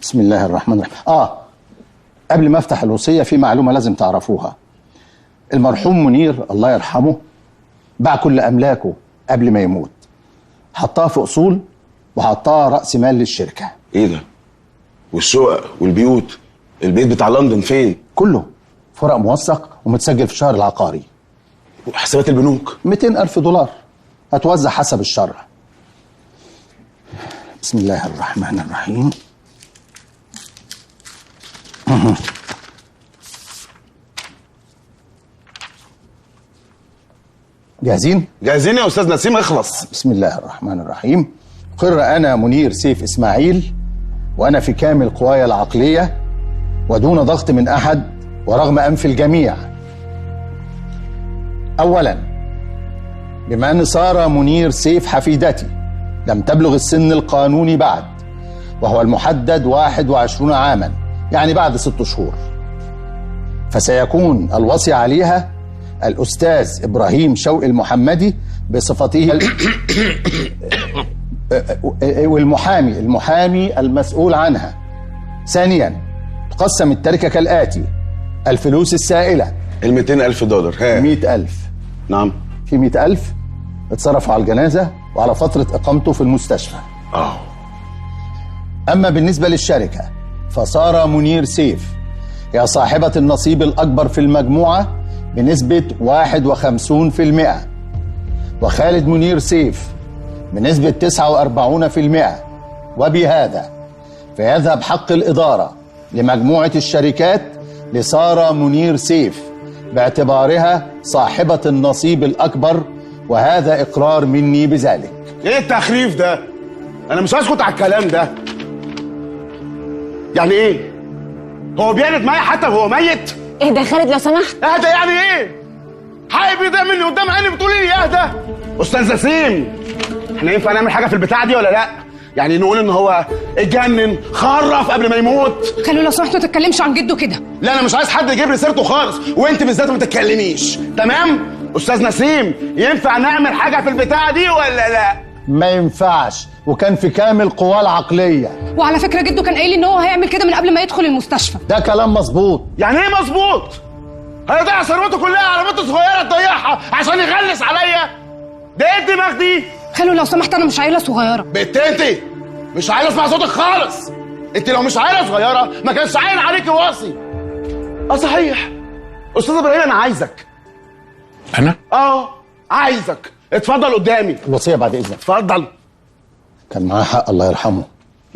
بسم الله الرحمن الرحيم. قبل ما افتح الوصية في معلومة لازم تعرفوها. المرحوم منير الله يرحمه باع كل أملاكه قبل ما يموت، حطها في أصول وحطها رأس مال للشركة. ايه ده؟ والشقق والبيوت، البيت بتاع لندن فين؟ كله فرق موثق ومتسجل في الشهر العقاري. وحسابات البنوك؟ 200,000 دولار هتوزع حسب الشرع. بسم الله الرحمن الرحيم. جاهزين؟ جاهزين يا استاذ نسيم، اخلص. بسم الله الرحمن الرحيم. أقر أنا منير سيف إسماعيل وأنا في كامل قواي العقلية ودون ضغط من أحد ورغم أنف الجميع. أولا، بما أن سارة منير سيف حفيدتي لم تبلغ السن القانوني بعد، وهو المحدد 21 عاما، يعني بعد 6 شهور، فسيكون الوصي عليها الأستاذ إبراهيم شوقي المحمدي بصفته والمحامي المسؤول عنها. ثانيا، تقسم التركة كالآتي: الفلوس السائلة 200,000 دولار. 100,000. نعم. في 100,000 اتصرفوا على الجنازة وعلى فترة إقامته في المستشفى. أما بالنسبة للشركة فسارة منير سيف هي صاحبة النصيب الأكبر في المجموعة بنسبة 51%، وخالد منير سيف بنسبة 49%، وبهذا فيذهب حق الإدارة لمجموعة الشركات لسارة منير سيف باعتبارها صاحبة النصيب الأكبر، وهذا إقرار مني بذلك. ايه التخريف ده؟ انا مش هسكت على الكلام ده. يعني ايه؟ هو بيعند معايا حتى وهو ميت؟ اهدى يا خالد لو سمحت. اهدى يعني ايه؟ حابب يضيع مني قدام عيني بتقولي لي اهدى؟ استاذ نسيم، احنا ينفع نعمل حاجه في البتاع دي ولا لا؟ يعني نقول ان هو اتجنن خرف قبل ما يموت؟ خلوا لو سمحت ما تتكلمش عن جده كده. لا انا مش عايز حد يجيب لي سيرته خالص، وانت بالذات ما تتكلميش، تمام؟ استاذ نسيم، ينفع نعمل حاجه في البتاع دي ولا لا؟ ما ينفعش، وكان في كامل قواه العقلية. وعلى فكره جده كان قايل ان هو هيعمل كده من قبل ما يدخل المستشفى. ده كلام مظبوط. يعني ايه مظبوط؟ هيضيع ثروته كلها على بنت صغيره تضيعها عشان يغلس عليا؟ ده ايه الدماغ دي؟ خلوا لو سمحت انا مش عيله صغيره. بنت انت مش عايز اسمع صوتك خالص. انت لو مش عيله صغيره ما كانش عاين عليكي واصي. صحيح استاذ ابراهيم، انا عايزك. انا؟ عايزك. اتفضل قدامي. الوصية بعد إذنك. اتفضل. كان معاه حق الله يرحمه.